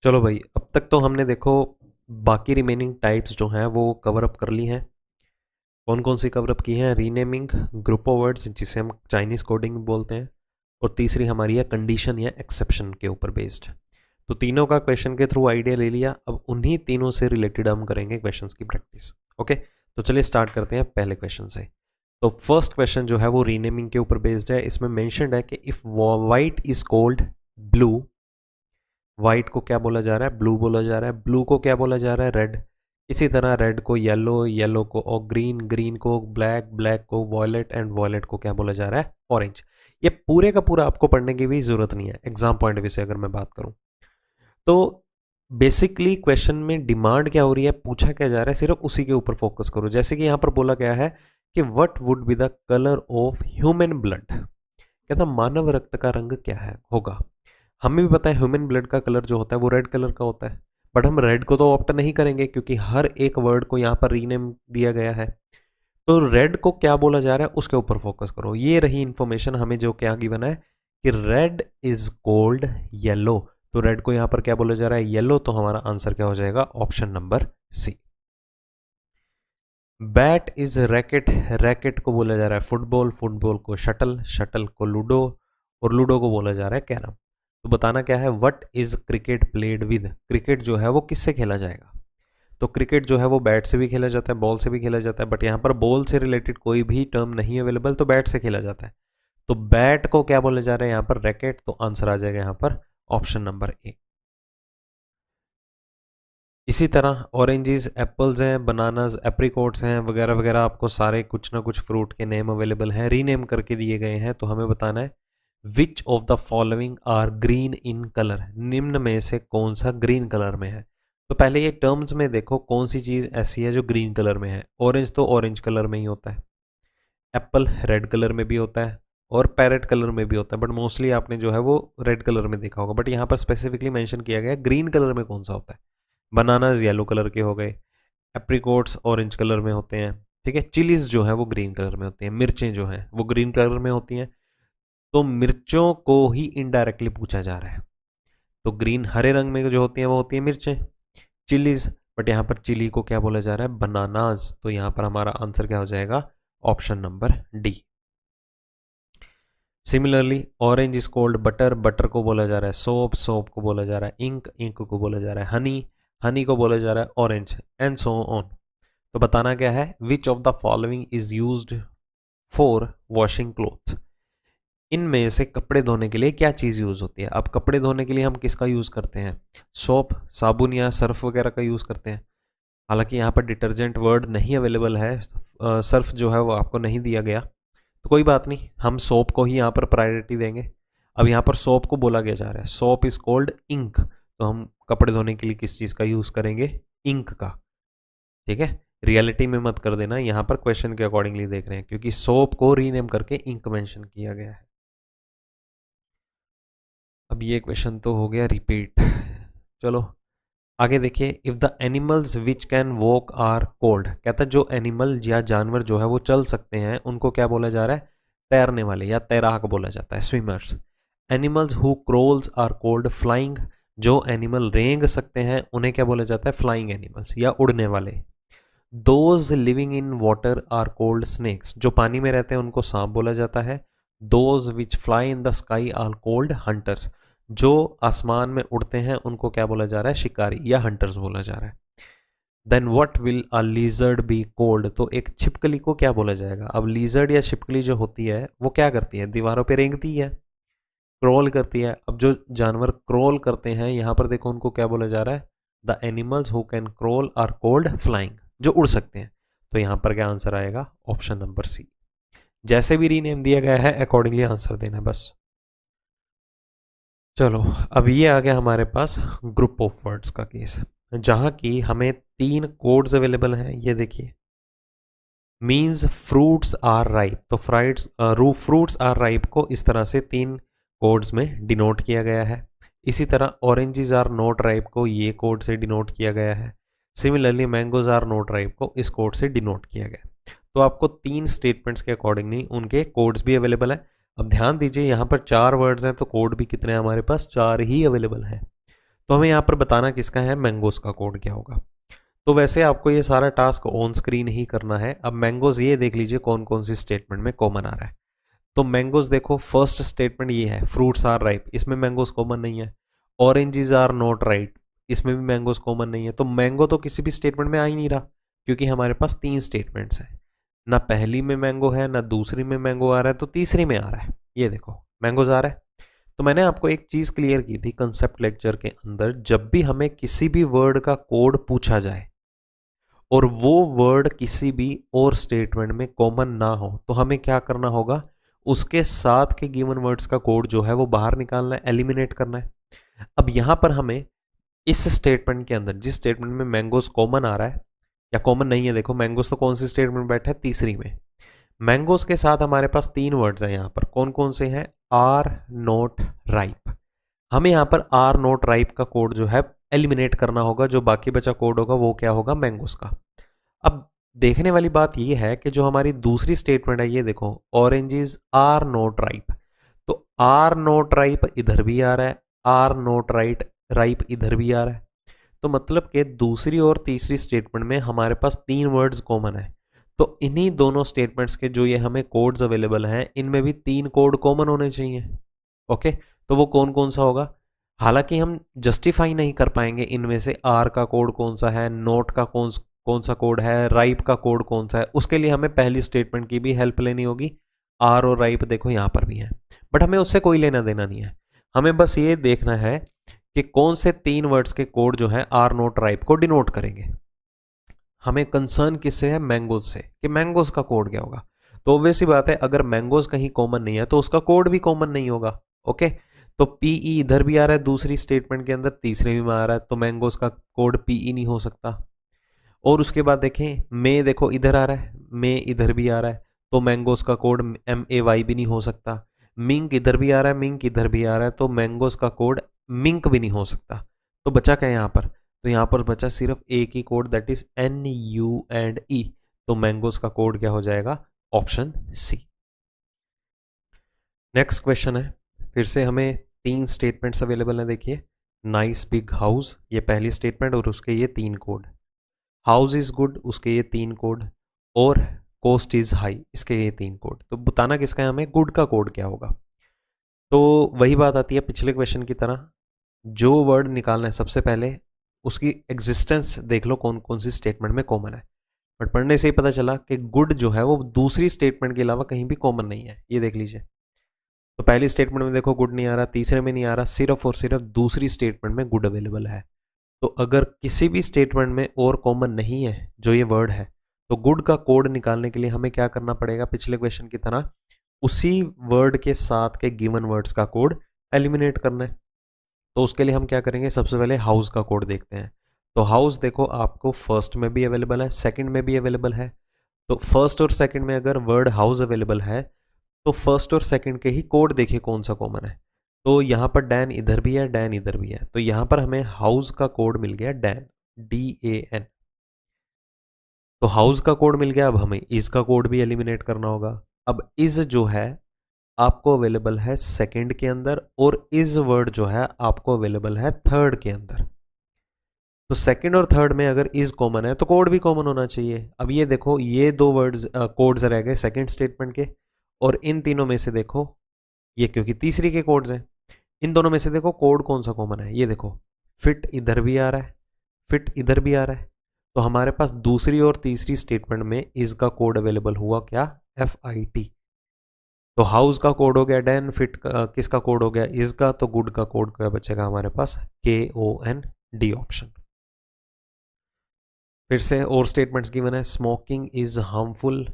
चलो भाई, अब तक तो हमने देखो बाकी रिमेनिंग टाइप्स जो हैं वो कवर अप कर ली हैं। कौन कौन सी कवर अप की हैं? रीनेमिंग, ग्रुप ऑफ वर्ड्स जिसे हम चाइनीज कोडिंग बोलते हैं, और तीसरी हमारी है कंडीशन या एक्सेप्शन के ऊपर बेस्ड। तो तीनों का क्वेश्चन के थ्रू आइडिया ले लिया, अब उन्हीं तीनों से रिलेटेड हम करेंगे क्वेश्चंस की प्रैक्टिस। ओके, तो चलिए स्टार्ट करते हैं पहले क्वेश्चन से। तो फर्स्ट क्वेश्चन जो है वो रीनेमिंग के ऊपर बेस्ड है। इसमें मेंशन्ड है कि if white is cold blue, white को क्या बोला जा रहा है? ब्लू बोला जा रहा है। ब्लू को क्या बोला जा रहा है? रेड। इसी तरह रेड को येलो, येलो को और ग्रीन, ग्रीन को ब्लैक, ब्लैक को वॉयलेट, एंड वॉयलेट को क्या बोला जा रहा है? ऑरेंज। ये पूरे का पूरा आपको पढ़ने की भी जरूरत नहीं है। एग्जाम पॉइंट ऑफ व्यू से अगर मैं बात करूं तो बेसिकली क्वेश्चन में डिमांड क्या हो रही है, पूछा क्या जा रहा है, सिर्फ उसी के ऊपर फोकस करो। जैसे कि यहां पर बोला गया है कि what would be the colour of human blood, कहता मानव रक्त का रंग क्या है होगा। हमें भी पता है ह्यूमन ब्लड का कलर जो होता है वो रेड कलर का होता है, बट हम रेड को तो ऑप्ट नहीं करेंगे क्योंकि हर एक वर्ड को यहाँ पर रीनेम दिया गया है। तो रेड को क्या बोला जा रहा है उसके ऊपर फोकस करो। ये रही इंफॉर्मेशन हमें जो क्या गिवन है कि रेड इज कोल्ड येलो। तो रेड को यहां पर क्या बोला जा रहा है? येलो। तो हमारा आंसर क्या हो जाएगा? Option number C. Bat is racket, racket को बोला जा रहा है फुटबॉल, फुटबॉल को शटल, शटल को लूडो, और लूडो को बोला जा रहा है कैरम। तो बताना क्या है? What is cricket played with, cricket जो है वो किससे खेला जाएगा? तो क्रिकेट जो है वो बैट से भी खेला जाता है, बॉल से भी खेला जाता है, बट यहाँ पर बॉल से रिलेटेड कोई भी टर्म नहीं अवेलेबल, तो बैट से खेला जाता है। तो बैट को क्या बोला जा रहा है यहाँ पर? रैकेट। तो आंसर आ जाएगा यहाँ पर ऑप्शन नंबर ए। इसी तरह ऑरेंजेस, एप्पल्स हैं, बनानास, एप्रिकॉट्स हैं, वगैरह वगैरह, आपको सारे कुछ ना कुछ फ्रूट के नेम अवेलेबल हैं, रीनेम करके दिए गए हैं। तो हमें बताना है which of the following are green in colour, निम्न में से कौन सा ग्रीन कलर में है। तो पहले ये टर्म्स में देखो कौन सी चीज़ ऐसी है जो ग्रीन कलर में है। ऑरेंज तो ऑरेंज कलर में ही होता है, एप्पल रेड कलर में भी होता है, और पैरेट कलर में भी होता है, बट मोस्टली आपने जो है वो रेड कलर में देखा होगा। बट यहाँ पर स्पेसिफिकली मेंशन किया गया है ग्रीन कलर में कौन सा होता है। बनानाज येलो कलर के हो गए, एप्रिकॉट्स ऑरेंज कलर में होते हैं, ठीक है। चिलीज जो है वो ग्रीन कलर में होती हैं, मिर्चें जो हैं वो ग्रीन कलर में होती हैं। तो मिर्चों को ही इनडायरेक्टली पूछा जा रहा है। तो ग्रीन हरे रंग में जो होती हैं वो होती है मिर्चें, चिलीज, बट यहाँ पर चिली को क्या बोला जा रहा है? बनानाज। तो यहाँ पर हमारा आंसर क्या हो जाएगा? Option number D. Similarly orange is cold butter, butter को बोला जा रहा है सोप, सोप को बोला जा रहा है इंक, इंक को बोला जा रहा है हनी, हनी को बोला जा रहा है ऑरेंज, एंड सो ऑन। तो बताना क्या है? Which of the following is used for washing clothes, इनमें से कपड़े धोने के लिए क्या चीज़ यूज़ होती है। अब कपड़े धोने के लिए हम किसका यूज़ करते हैं? सोप, साबुन या सर्फ वगैरह का यूज़ करते हैं। हालांकि यहाँ पर डिटर्जेंट वर्ड नहीं अवेलेबल है, सर्फ जो है वो आपको नहीं दिया गया, तो कोई बात नहीं, हम सोप को ही यहाँ पर प्रायोरिटी देंगे। अब यहाँ पर सोप को बोला गया जा रहा है सोप इज कोल्ड इंक, तो हम कपड़े धोने के लिए किस चीज़ का यूज़ करेंगे? इंक का, ठीक है। रियलिटी में मत कर देना, यहाँ पर क्वेश्चन के अकॉर्डिंगली देख रहे हैं क्योंकि सोप को रीनेम करके इंक मेंशन किया गया है। अब ये क्वेश्चन तो हो गया रिपीट। चलो आगे देखिए, if the animals which can walk are called, कहता है जो एनिमल या जानवर जो है वो चल सकते हैं उनको क्या बोला जा रहा है? तैरने वाले या तैराक बोला जाता है, swimmers. Animals who crawls are called flying, जो एनिमल रेंग सकते हैं उन्हें क्या बोला जाता है? फ्लाइंग एनिमल्स या उड़ने वाले। Those living in water are called snakes, जो पानी में रहते हैं उनको सांप बोला जाता है। Those which fly in the sky are called hunters, जो आसमान में उड़ते हैं उनको क्या बोला जा रहा है? शिकारी या हंटर्स बोला जा रहा है। Then what will a lizard be called, तो एक छिपकली को क्या बोला जाएगा? अब लीजर्ड या छिपकली जो होती है वो क्या करती है? दीवारों पे रेंगती है, क्रोल करती है। अब जो जानवर क्रोल करते हैं यहाँ पर देखो उनको क्या बोला जा रहा है? The animals who can crawl are called flying, जो उड़ सकते हैं। तो यहाँ पर क्या आंसर आएगा? Option number C. जैसे भी रीनेम दिया गया है अकॉर्डिंगली आंसर देना बस। चलो अब ये आ गया हमारे पास ग्रुप ऑफ वर्ड्स का केस, जहां की हमें 3 कोड्स अवेलेबल हैं। ये देखिए, मीन्स फ्रूट्स आर राइप, तो फ्रूट्स आर राइप को इस तरह से 3 कोड्स में डिनोट किया गया है। इसी तरह ऑरेंजेस आर नॉट राइप को ये कोड से डिनोट किया गया है। Similarly mangoes are not ripe को इस कोड से डिनोट किया गया। तो आपको 3 स्टेटमेंट्स के अकॉर्डिंगली उनके कोड्स भी अवेलेबल है। अब ध्यान दीजिए यहाँ पर 4 वर्ड्स हैं, तो कोड भी कितने हैं हमारे पास? 4 ही अवेलेबल हैं। तो हमें यहाँ पर बताना किसका है, मैंगोज का कोड क्या होगा। तो वैसे आपको ये सारा टास्क ऑन स्क्रीन ही करना है। अब मैंगोज ये देख लीजिए कौन कौन सी स्टेटमेंट में कॉमन आ रहा है। तो मैंगोज देखो, फर्स्ट स्टेटमेंट ये है, फ्रूट्स आर राइप, इसमें मैंगोज कॉमन नहीं है। ऑरेंजेस आर नॉट राइप, इसमें भी मैंगोज कॉमन नहीं है। तो मैंगो तो किसी भी स्टेटमेंट में आ ही नहीं रहा, क्योंकि हमारे पास 3 स्टेटमेंट्स हैं। ना पहली में मैंगो है, ना दूसरी में मैंगो आ रहा है, तो तीसरी में आ रहा है। ये देखो मैंगोज आ रहा है। तो मैंने आपको एक चीज क्लियर की थी कंसेप्ट लेक्चर के अंदर, जब भी हमें किसी भी वर्ड का कोड पूछा जाए और वो वर्ड किसी भी और स्टेटमेंट में कॉमन ना हो, तो हमें क्या करना होगा, उसके साथ के गिवन वर्ड्स का कोड जो है वो बाहर निकालना है, एलिमिनेट करना है। अब यहां पर हमें इस स्टेटमेंट के अंदर, जिस स्टेटमेंट में मैंगोज कॉमन आ रहा है या कॉमन नहीं है, देखो मैंगोज तो कौन सी स्टेटमेंट में बैठा है, तीसरी में। मैंगोज के साथ हमारे पास 3 वर्ड्स हैं यहां पर, कौन कौन से हैं, आर नॉट राइप। हमें यहां पर आर नॉट राइप का कोड जो है एलिमिनेट करना होगा, जो बाकी बचा कोड होगा वो क्या होगा, मैंगोज का। अब देखने वाली बात यह है कि जो हमारी दूसरी स्टेटमेंट है, ये देखो, ऑरेंजेस आर नॉट राइप। तो आर नॉट राइप इधर भी आ रहा है, आर नॉट राइप इधर भी आ रहा है। तो मतलब कि दूसरी और तीसरी स्टेटमेंट में हमारे पास 3 वर्ड्स कॉमन है। तो इन्हीं दोनों स्टेटमेंट्स के जो ये हमें कोड्स अवेलेबल हैं, इनमें भी 3 कोड कॉमन होने चाहिए। ओके, तो वो कौन कौन सा होगा। हालांकि हम जस्टिफाई नहीं कर पाएंगे इनमें से आर का कोड कौन सा है, नोट का कौन कौन सा कोड है, राइप का कोड कौन सा है, उसके लिए हमें पहली स्टेटमेंट की भी हेल्प लेनी होगी। आर और राइप देखो यहां पर भी है, बट हमें उससे कोई लेना देना नहीं है। हमें बस ये देखना है कि कौन से 3 वर्ड्स के कोड जो है आर नोट राइप को डिनोट करेंगे। हमें कंसर्न किससे है, मैंगोज से, कि मैंगोज का कोड क्या होगा। तो ऑब्वियस सी बात है, अगर मैंगोज कहीं कॉमन नहीं है तो उसका कोड भी कॉमन नहीं होगा। ओके, तो पीई इधर भी आ रहा है दूसरी स्टेटमेंट के अंदर, तीसरे में आ रहा है, तो मैंगोज का कोड पीई नहीं हो सकता। और उसके बाद देखें, मे देखो इधर आ रहा है, मे इधर भी आ रहा है, तो मैंगोज का कोड MAY भी नहीं हो सकता। मिंक इधर भी आ रहा है, मिंक इधर भी आ रहा है, तो मैंगोज का कोड मिंक भी नहीं हो सकता। तो बचा क्या यहाँ पर, तो यहाँ पर बचा सिर्फ एक ही कोड, दैट इज NU&E। तो मैंगोज का कोड क्या हो जाएगा, ऑप्शन सी। नेक्स्ट क्वेश्चन है, फिर से हमें 3 स्टेटमेंट्स अवेलेबल हैं। देखिए, नाइस बिग हाउस, ये पहली स्टेटमेंट और उसके ये 3 कोड। हाउस इज गुड, उसके ये 3 कोड। और कॉस्ट इज हाई, इसके ये 3 कोड। तो बताना किसका है हमें, गुड का कोड क्या होगा। तो वही बात आती है पिछले क्वेश्चन की तरह, जो वर्ड निकालना है सबसे पहले उसकी एग्जिस्टेंस देख लो कौन कौन सी स्टेटमेंट में कॉमन है। बट पढ़ने से ही पता चला कि गुड जो है वो दूसरी स्टेटमेंट के अलावा कहीं भी कॉमन नहीं है। ये देख लीजिए, तो पहली स्टेटमेंट में देखो गुड नहीं आ रहा, तीसरे में नहीं आ रहा, सिर्फ और सिर्फ दूसरी स्टेटमेंट में गुड अवेलेबल है। तो अगर किसी भी स्टेटमेंट में और कॉमन नहीं है जो ये वर्ड है, तो गुड का कोड निकालने के लिए हमें क्या करना पड़ेगा, पिछले क्वेश्चन की तरह उसी वर्ड के साथ के गिवन वर्ड्स का कोड एलिमिनेट करना है। तो उसके लिए हम क्या करेंगे, सबसे पहले हाउस का कोड देखते हैं। तो हाउस देखो आपको फर्स्ट में भी अवेलेबल है, सेकंड में भी अवेलेबल है। तो फर्स्ट और सेकंड में अगर वर्ड हाउस अवेलेबल है, तो फर्स्ट और सेकंड के ही कोड देखिए कौन सा कॉमन है। तो यहाँ पर डैन इधर भी है, डैन इधर भी है, तो यहाँ पर हमें हाउस का कोड मिल गया डैन, DAN। तो हाउस का कोड मिल गया, अब हमें इज का कोड भी एलिमिनेट करना होगा। अब इज जो है आपको अवेलेबल है सेकंड के अंदर, और इज वर्ड जो है आपको अवेलेबल है थर्ड के अंदर। तो सेकंड और थर्ड में अगर इज कॉमन है तो कोड भी कॉमन होना चाहिए। अब ये देखो, ये 2 वर्ड्स कोड्स रह गए सेकंड स्टेटमेंट के, और इन तीनों में से देखो, ये क्योंकि तीसरी के कोड्स हैं, इन दोनों में से देखो कोड कौन सा कॉमन है। ये देखो, फिट इधर भी आ रहा है, फिट इधर भी आ रहा है। तो हमारे पास दूसरी और तीसरी स्टेटमेंट में इज का कोड अवेलेबल हुआ क्या, FIT। तो हाउस का कोड हो गया डैन, फिट किसका कोड हो गया, इज का। तो गुड का कोड क्या बचेगा हमारे पास, KOND ऑप्शन। फिर से और स्टेटमेंट्स गिवन है, स्मोकिंग इज हार्मफुल।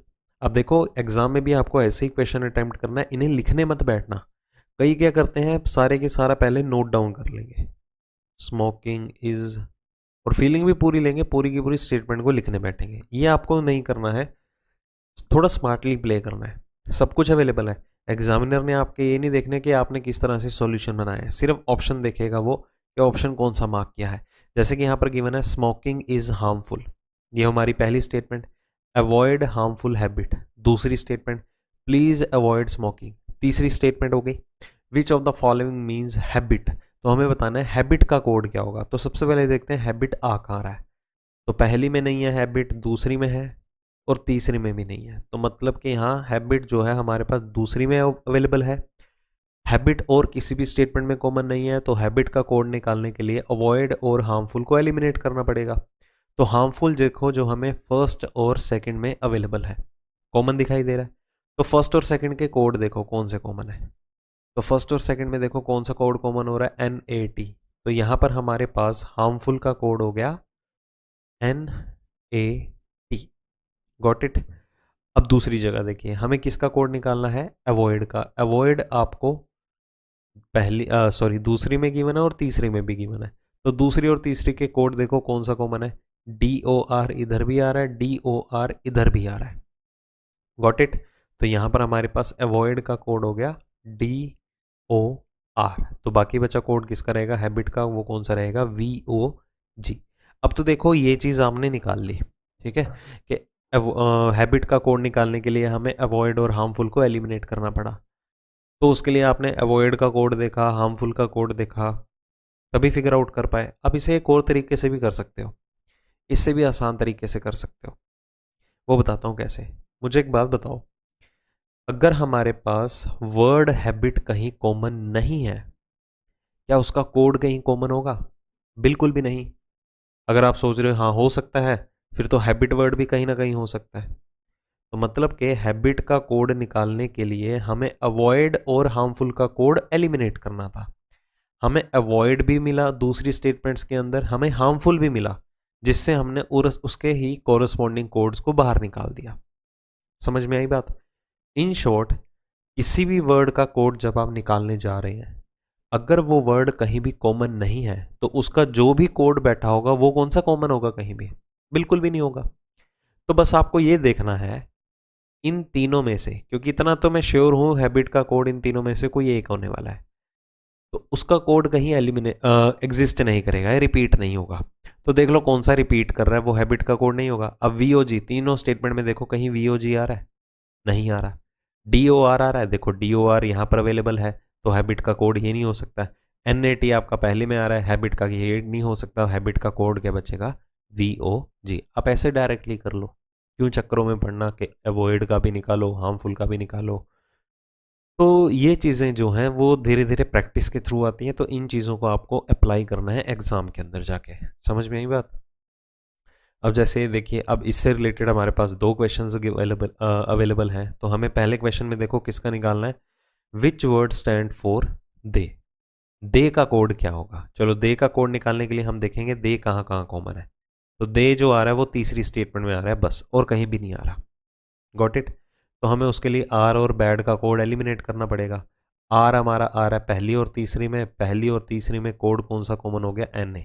अब देखो एग्जाम में भी आपको ऐसे ही क्वेश्चन अटेम्प्ट करना है, इन्हें लिखने मत बैठना। कई क्या करते हैं, सारे के सारा पहले नोट डाउन कर लेंगे, स्मोकिंग इज, और फीलिंग भी पूरी लेंगे, पूरी की पूरी स्टेटमेंट को लिखने बैठेंगे। ये आपको नहीं करना है, थोड़ा स्मार्टली प्ले करना है। सब कुछ अवेलेबल है, एग्जामिनर ने आपके ये नहीं देखने कि आपने किस तरह से सॉल्यूशन बनाया है, सिर्फ ऑप्शन देखेगा वो कि ऑप्शन कौन सा मार्क किया है। जैसे कि यहाँ पर गिवन है स्मोकिंग इज हार्मफुल, ये हमारी पहली स्टेटमेंट। अवॉइड हार्मफुल हैबिट, दूसरी स्टेटमेंट। प्लीज अवॉइड स्मोकिंग, तीसरी स्टेटमेंट हो गई। विच of the following means habit, तो हमें बताना है हैबिट का कोड क्या होगा। तो सबसे पहले देखते हैं हैबिट आ कहाँ रहा है। तो पहली में नहीं है हैबिट, दूसरी में है और तीसरी में भी नहीं है। तो मतलब कि यहाँ हैबिट जो है हमारे पास दूसरी में अवेलेबल है। हैबिट और किसी भी स्टेटमेंट में कॉमन नहीं है, तो हैबिट का कोड निकालने के लिए अवॉइड और हार्मफुल को एलिमिनेट करना पड़ेगा। तो हार्मफुल देखो जो हमें फर्स्ट और सेकंड में अवेलेबल है, कॉमन दिखाई दे रहा है। तो फर्स्ट और सेकंड के कोड देखो कौन से कॉमन है। तो फर्स्ट और सेकंड में देखो कौन सा कोड कॉमन हो रहा है, NAT। तो यहाँ पर हमारे पास हार्मफुल का कोड हो गया NAT। Got it. अब दूसरी जगह देखिए, हमें किसका कोड निकालना है, अवॉइड का। अवॉइड आपको दूसरी में गिवन है और तीसरी में भी गिवन है। तो दूसरी और तीसरी के कोड देखो कौन सा कॉमन है, DOR इधर भी आ रहा है, DOR इधर भी आ रहा है। Got it. तो यहां पर हमारे पास अवॉइड का कोड हो गया DOR। तो बाकी बचा कोड किसका रहेगा, हैबिट का, वो कौन सा रहेगा, VOG। अब तो देखो ये चीज आपने निकाल ली, ठीक है, कि हैबिट का कोड निकालने के लिए हमें अवॉइड और हार्मफुल को एलिमिनेट करना पड़ा। तो उसके लिए आपने अवॉइड का कोड देखा, हार्मफुल का कोड देखा, तभी फिगर आउट कर पाए। अब इसे एक और तरीके से भी कर सकते हो, इससे भी आसान तरीके से कर सकते हो, वो बताता हूँ कैसे। मुझे एक बात बताओ, अगर हमारे पास वर्ड हैबिट कहीं कॉमन नहीं है, क्या उसका कोड कहीं कॉमन होगा? बिल्कुल भी नहीं। अगर आप सोच रहे हो हाँ हो सकता है, फिर तो हैबिट वर्ड भी कहीं ना कहीं हो सकता है। तो मतलब कि हैबिट का कोड निकालने के लिए हमें अवॉइड और हार्मफुल का कोड एलिमिनेट करना था। हमें अवॉइड भी मिला दूसरी स्टेटमेंट्स के अंदर, हमें हार्मफुल भी मिला, जिससे हमने उसके ही कोरस्पॉन्डिंग कोड्स को बाहर निकाल दिया। समझ में आई बात? इन शॉर्ट, किसी भी वर्ड का कोड जब आप निकालने जा रहे हैं, अगर वो वर्ड कहीं भी कॉमन नहीं है, तो उसका जो भी कोड बैठा होगा वो कौन सा कॉमन होगा, कहीं भी बिल्कुल भी नहीं होगा। तो बस आपको ये देखना है इन तीनों में से, क्योंकि इतना तो मैं श्योर हूं हैबिट का कोड इन तीनों में से कोई एक होने वाला है, तो उसका कोड कहीं एग्जिस्ट नहीं करेगा, रिपीट नहीं होगा। तो देख लो कौन सा रिपीट कर रहा है, वो हैबिट का कोड नहीं होगा। अब VOG, तीनों स्टेटमेंट में देखो कहीं VOG आ रहा है, नहीं आ रहा। DOR आ रहा है, देखो DOR यहाँ पर अवेलेबल है, तो हैबिट का कोड ये नहीं हो सकता। NAT आपका पहले में आ रहा है, हैबिट का ये नहीं हो सकता। हैबिट का कोड क्या बचेगा, VOG। आप ऐसे डायरेक्टली कर लो, क्यों चक्करों में पड़ना कि अवॉइड का भी निकालो, हार्मफुल का भी निकालो। तो ये चीज़ें जो हैं वो धीरे धीरे प्रैक्टिस के थ्रू आती हैं, तो इन चीज़ों को आपको अप्लाई करना है एग्जाम के अंदर जाके। समझ में आई बात? अब जैसे देखिए, अब इससे रिलेटेड हमारे पास दो क्वेश्चंस अवेलेबल हैं। तो हमें पहले क्वेश्चन में देखो किसका निकालना है, विच वर्ड स्टैंड फॉर दे। दे का कोड क्या होगा? चलो दे का कोड निकालने के लिए हम देखेंगे दे कहाँ कहाँ कॉमन है। तो दे जो आ रहा है वो तीसरी स्टेटमेंट में आ रहा है बस, और कहीं भी नहीं आ रहा। Got it. तो हमें उसके लिए आर और बैड का कोड एलिमिनेट करना पड़ेगा। आर हमारा आ रहा है पहली और तीसरी में, पहली और तीसरी में कोड कौन सा कॉमन हो गया, NA।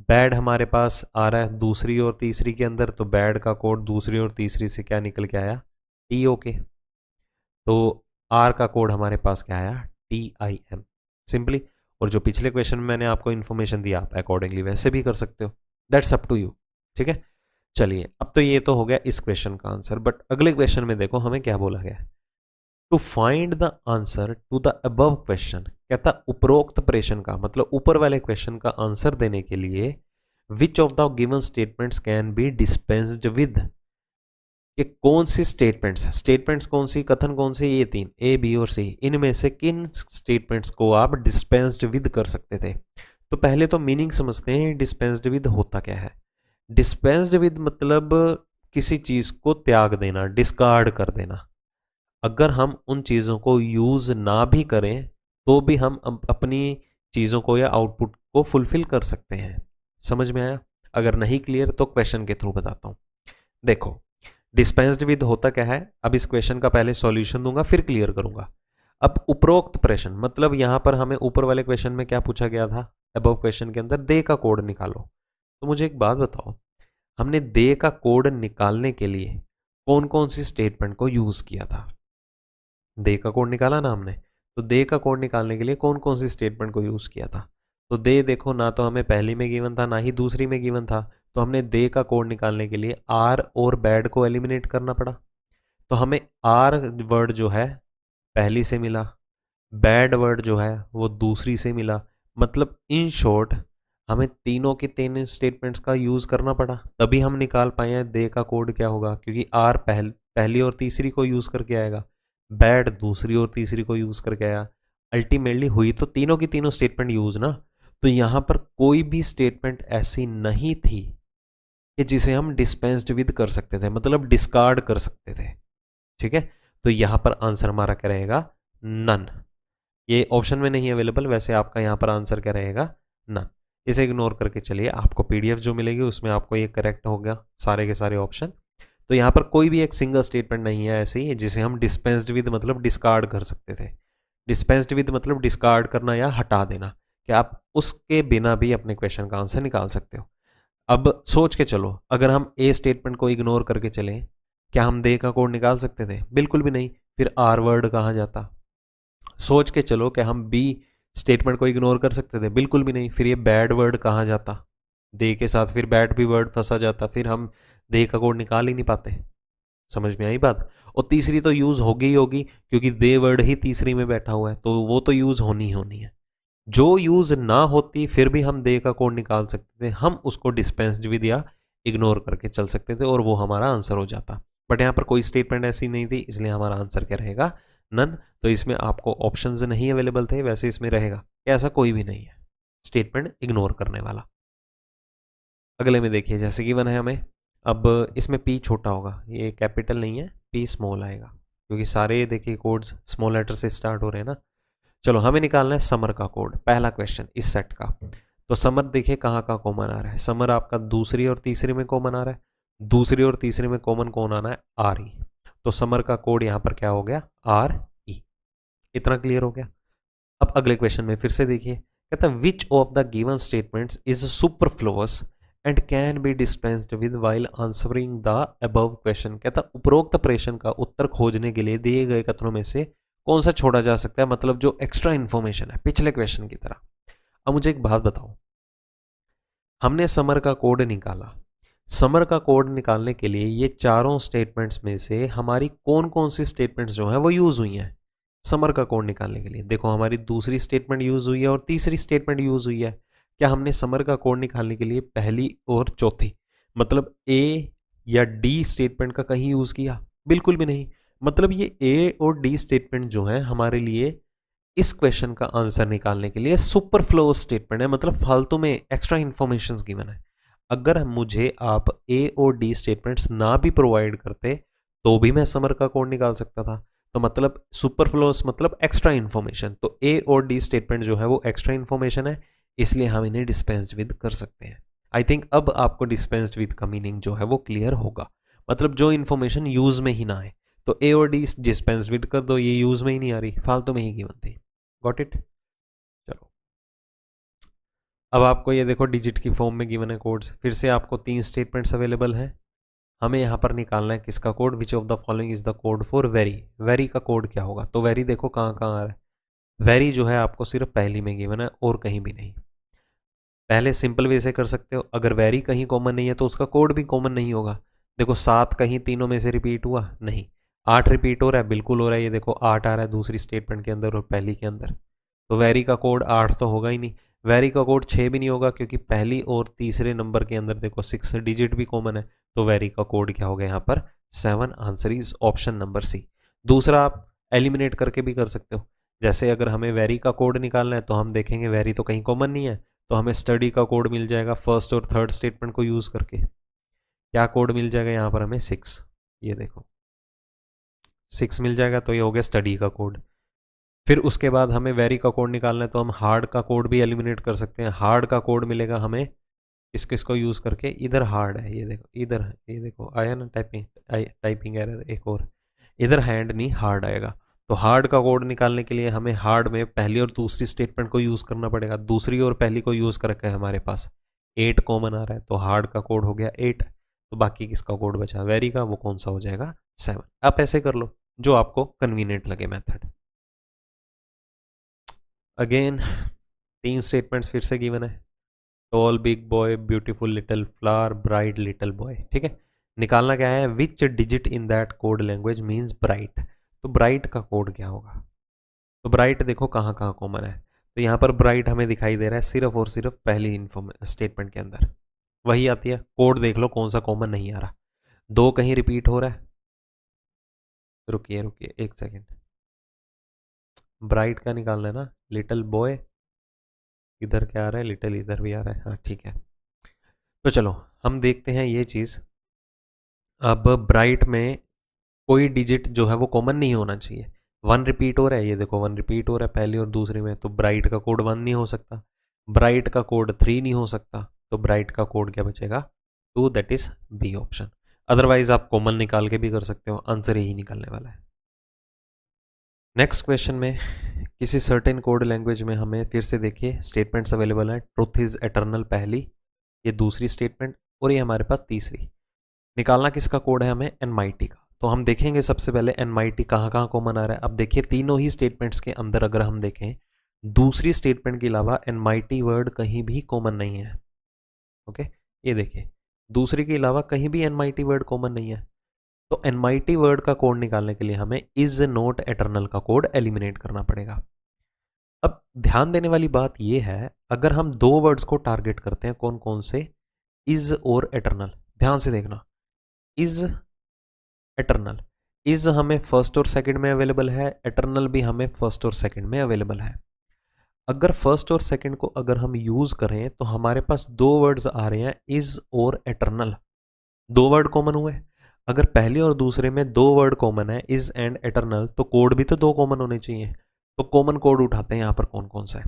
बैड हमारे पास आ रहा है दूसरी और तीसरी के अंदर, तो बैड का कोड दूसरी और तीसरी से क्या निकल के आया, TOK। तो आर का कोड हमारे पास क्या आया, TIM, सिंपली। और जो पिछले क्वेश्चन में मैंने आपको इन्फॉर्मेशन दिया, आप अकॉर्डिंगली वैसे भी कर सकते हो, दैट्स अप टू यू। ठीक है, चलिए अब तो ये तो हो गया इस क्वेश्चन का आंसर, बट अगले क्वेश्चन में देखो हमें क्या बोला गया है। To find the answer to the above question, कहता उपरोक्त प्रश्न का, मतलब ऊपर वाले क्वेश्चन का आंसर देने के लिए विच of the given statements can be dispensed with, कि कौन सी स्टेटमेंट्स कौन सी, कथन कौन से, ये तीन A, B और C, इनमें से किन स्टेटमेंट्स को आप डिस्पेंस्ड विद कर सकते थे। तो पहले तो मीनिंग समझते हैं डिस्पेंस्ड विद होता क्या है। डिस्पेंस्ड विद मतलब किसी चीज को त्याग देना, डिस्कार्ड कर देना। अगर हम उन चीज़ों को यूज़ ना भी करें तो भी हम अपनी चीज़ों को या आउटपुट को फुलफिल कर सकते हैं। समझ में आया? अगर नहीं क्लियर तो क्वेश्चन के थ्रू बताता हूँ। देखो डिस्पेंस्ड विद होता क्या है, अब इस क्वेश्चन का पहले सॉल्यूशन दूंगा फिर क्लियर करूंगा। अब उपरोक्त प्रश्न मतलब यहां पर हमें ऊपर वाले क्वेश्चन में क्या पूछा गया था, अबव क्वेश्चन के अंदर दे का कोड निकालो। तो मुझे एक बात बताओ, हमने दे का कोड निकालने के लिए कौन कौन सी स्टेटमेंट को यूज किया था? दे का कोड निकाला ना हमने, तो दे का कोड निकालने के लिए कौन कौन सी स्टेटमेंट को यूज किया था? तो दे देखो ना तो हमें पहली में गिवन था ना ही दूसरी में गिवन था, तो हमने दे का कोड निकालने के लिए आर और बैड को एलिमिनेट करना पड़ा। तो हमें आर वर्ड जो है पहली से मिला, बैड वर्ड जो है वो दूसरी से मिला। मतलब इन शॉर्ट हमें तीनों के तीन स्टेटमेंट्स का यूज़ करना पड़ा, तभी हम निकाल पाए हैं दे का कोड क्या होगा, क्योंकि आर पहली और तीसरी को यूज़ करके आएगा, बैड दूसरी और तीसरी को यूज़ करके आया। अल्टीमेटली हुई तो तीनों की तीनों स्टेटमेंट यूज़ ना। तो यहाँ पर कोई भी स्टेटमेंट ऐसी नहीं थी कि जिसे हम डिस्पेंस्ड विद कर सकते थे, मतलब डिस्कार्ड कर सकते थे। ठीक है, तो यहाँ पर आंसर हमारा क्या रहेगा, नन। ये ऑप्शन में नहीं अवेलेबल, वैसे आपका यहाँ पर आंसर क्या रहेगा, नन। इसे इग्नोर करके चलिए, आपको पीडीएफ जो मिलेगी उसमें आपको ये करेक्ट होगा सारे के सारे ऑप्शन। तो यहाँ पर कोई भी एक सिंगल स्टेटमेंट नहीं है ऐसे ही जिसे हम डिस्पेंस्ड विद मतलब डिस्कार्ड कर सकते थे। डिस्पेंस्ड विद मतलब डिस्कार्ड करना या हटा देना, कि आप उसके बिना भी अपने क्वेश्चन का आंसर निकाल सकते हो। अब सोच के चलो, अगर हम ए स्टेटमेंट को इग्नोर करके चले, क्या हम दे का कोड निकाल सकते थे? बिल्कुल भी नहीं। फिर आर वर्ड कहाँ जाता? सोच के चलो, क्या हम बी स्टेटमेंट को इग्नोर कर सकते थे? बिल्कुल भी नहीं। फिर ये बैड वर्ड कहाँ जाता? दे के साथ फिर बैड भी वर्ड फंसा जाता, फिर हम दे का कोड निकाल ही नहीं पाते। समझ में आई बात? और तीसरी तो यूज होगी ही होगी, क्योंकि दे वर्ड ही तीसरी में बैठा हुआ है, तो वो तो यूज होनी ही होनी है। जो यूज ना होती फिर भी हम दे का कोड निकाल सकते थे, हम उसको डिस्पेंस्ड विद या इग्नोर करके चल सकते थे और वो हमारा आंसर हो जाता। बट यहाँ पर कोई स्टेटमेंट ऐसी नहीं थी, इसलिए हमारा आंसर क्या रहेगा, नन। तो इसमें आपको ऑप्शंस नहीं अवेलेबल थे, वैसे इसमें रहेगा ऐसा कोई भी नहीं है स्टेटमेंट इग्नोर करने वाला। अगले में देखिए, जैसे गिवन है हमें, अब इसमें पी छोटा होगा, ये कैपिटल नहीं है, पी स्मॉल आएगा, क्योंकि सारे देखिए कोड्स स्मॉल लेटर से स्टार्ट हो रहे हैं ना। चलो, हमें निकालना है समर का कोड, पहला क्वेश्चन इस सेट का। तो समर देखिए कहाँ का कॉमन आ रहा है, समर आपका दूसरी और तीसरी में कॉमन आ रहा है, दूसरी और तीसरी में कॉमन कौन आना है, आर ई। तो समर का कोड यहाँ पर क्या हो गया, आर ई। इतना क्लियर हो गया। अब अगले क्वेश्चन में फिर से देखिए, कहता है which of the given statements is superfluous and can be dispensed with while answering the above question. कहता उपरोक्त प्रश्न का उत्तर खोजने के लिए दिए गए कथनों में से कौन सा छोड़ा जा सकता है, मतलब जो एक्स्ट्रा इंफॉर्मेशन है पिछले क्वेश्चन की तरह। अब मुझे एक बात बताओ, हमने समर का कोड निकाला, समर का कोड निकालने के लिए ये चारों स्टेटमेंट्स में से हमारी कौन कौन सी स्टेटमेंट्स जो है वो यूज हुई हैं समर का कोड निकालने के लिए? देखो, हमारी दूसरी स्टेटमेंट यूज हुई है और तीसरी स्टेटमेंट यूज हुई है। क्या हमने समर का कोड निकालने के लिए पहली और चौथी मतलब ए या डी स्टेटमेंट का कहीं यूज किया? बिल्कुल भी नहीं। मतलब ये ए और डी स्टेटमेंट जो है हमारे लिए इस क्वेश्चन का आंसर निकालने के लिए सुपरफ्लो स्टेटमेंट है, मतलब फालतू में एक्स्ट्रा इंफॉर्मेशन गिवन है। अगर मुझे आप ए और डी स्टेटमेंट्स ना भी प्रोवाइड करते तो भी मैं समर का कोड निकाल सकता था। तो मतलब सुपरफ्लोस मतलब एक्स्ट्रा इंफॉर्मेशन, तो ए और डी स्टेटमेंट जो है वो एक्स्ट्रा इंफॉर्मेशन है, इसलिए हम इन्हें डिस्पेंस्ड विद कर सकते हैं। आई थिंक अब आपको डिस्पेंस्ड विद का मीनिंग जो है वो क्लियर होगा, मतलब जो इन्फॉर्मेशन यूज में ही ना आए। तो ए और डी डिस्पेंस्ड विद कर दो, ये यूज में ही नहीं आ रही, फालतू में ही गिवन थी। Got it? चलो, अब आपको ये देखो डिजिट की फॉर्म में गिवन है कोड्स, फिर से आपको तीन स्टेटमेंट्स अवेलेबल हैं। हमें यहाँ पर निकालना है किसका code, which of the following is the code for very. Very का कोड क्या होगा? तो वेरी देखो कहाँ कहाँ आ रहा है, वेरी जो है आपको सिर्फ पहली में गिवन है और कहीं भी नहीं। पहले सिंपल वे से कर सकते हो, अगर वेरी कहीं कॉमन नहीं है तो उसका कोड भी कॉमन नहीं होगा। देखो 7 कहीं तीनों में से रिपीट हुआ नहीं, 8 रिपीट हो रहा है, बिल्कुल हो रहा है, ये देखो 8 आ रहा है दूसरी स्टेटमेंट के अंदर और पहली के अंदर। तो वेरी का कोड 8 तो होगा ही नहीं, वेरी का कोड 6 भी नहीं होगा, क्योंकि पहली और तीसरे नंबर के अंदर देखो 6 डिजिट भी कॉमन है। तो वेरी का कोड क्या हो गया यहाँ पर, 7। Answer is option number C. दूसरा आप एलिमिनेट करके भी कर सकते हो, जैसे अगर हमें वेरी का कोड निकालना है तो हम देखेंगे वेरी तो कहीं कॉमन नहीं है, तो हमें स्टडी का कोड मिल जाएगा फर्स्ट और थर्ड स्टेटमेंट को यूज करके। क्या कोड मिल जाएगा यहाँ पर हमें, 6। ये देखो 6 मिल जाएगा, तो ये हो गया स्टडी का कोड। फिर उसके बाद हमें वेरी का कोड निकालना है तो हम हार्ड का कोड भी एलिमिनेट कर सकते हैं। हार्ड का कोड मिलेगा हमें किस किस को यूज़ करके, इधर हार्ड है, ये देखो इधर, ये देखो आया ना टाइपिंग एरर एक और, इधर हैंड नहीं हार्ड आएगा। तो हार्ड का कोड निकालने के लिए हमें हार्ड में पहली और दूसरी स्टेटमेंट को यूज़ करना पड़ेगा। दूसरी और पहली को यूज़ करके हमारे पास 8 कॉमन आ रहा है, तो हार्ड का कोड हो गया 8। तो बाकी किसका कोड बचा वेरी का, वो कौन सा हो जाएगा, 7। आप ऐसे कर लो जो आपको कन्वीनियंट लगे मेथड। अगेन 3 स्टेटमेंट्स फिर से गिवन है, tall big boy, beautiful little flower, bright little boy. ठीक है, निकालना क्या है, which digit in that code language means bright. तो ब्राइट का कोड क्या होगा, तो ब्राइट देखो कहाँ कहाँ कॉमन है, तो यहाँ पर ब्राइट हमें दिखाई दे रहा है सिर्फ और सिर्फ पहली स्टेटमेंट के अंदर, वही आती है। कोड देख लो कौन सा कॉमन नहीं आ रहा, दो कहीं रिपीट हो रहा है। रुकिए रुकिए एक सेकेंड, ब्राइट का निकालना है ना, लिटिल बॉय इधर क्या आ रहा है, लिटिल इधर भी आ रहा है, हाँ ठीक है। तो चलो हम देखते हैं ये चीज़। अब ब्राइट में कोई डिजिट जो है वो कॉमन नहीं होना चाहिए, वन रिपीट हो रहा है, ये देखो वन रिपीट हो रहा है पहली और दूसरी में, तो ब्राइट का कोड वन नहीं हो सकता, ब्राइट का कोड थ्री नहीं हो सकता, तो ब्राइट का कोड क्या बचेगा, two, that is B option. Otherwise आप कॉमन निकाल के भी कर सकते हो, आंसर यही निकलने वाला है। नेक्स्ट क्वेश्चन में किसी सर्टेन कोड लैंग्वेज में हमें फिर से देखिए स्टेटमेंट्स अवेलेबल हैं, ट्रुथ इज एटर्नल पहली, ये दूसरी स्टेटमेंट, और ये हमारे पास तीसरी। निकालना किसका कोड है हमें, एनमाइटी का। तो हम देखेंगे सबसे पहले एनमाइटी कहाँ कहाँ कॉमन आ रहा है। अब देखिए तीनों ही स्टेटमेंट्स के अंदर अगर हम देखें, दूसरी स्टेटमेंट के अलावा एनमाइटी वर्ड कहीं भी कॉमन नहीं है। ओके, ये देखिए दूसरी के अलावा कहीं भी एनमाइटी वर्ड कॉमन नहीं है। तो एनमाइटी वर्ड का कोड निकालने के लिए हमें इज नॉट एटर्नल का कोड एलिमिनेट करना पड़ेगा। अब ध्यान देने वाली बात यह है, अगर हम दो वर्ड्स को टारगेट करते हैं, कौन कौन से, इज और एटर्नल, ध्यान से देखना, इज एटर्नल, इज हमें फर्स्ट और सेकंड में अवेलेबल है, एटर्नल भी हमें फर्स्ट और सेकंड में अवेलेबल है। अगर फर्स्ट और सेकंड को अगर हम यूज करें तो हमारे पास दो वर्ड्स आ रहे हैं, इज और एटर्नल, दो वर्ड कॉमन हुए। अगर पहले और दूसरे में दो वर्ड कॉमन है, इज एंड एटर्नल, तो कोड भी तो दो कॉमन होने चाहिए। तो कॉमन कोड उठाते हैं यहाँ पर कौन कौन सा है,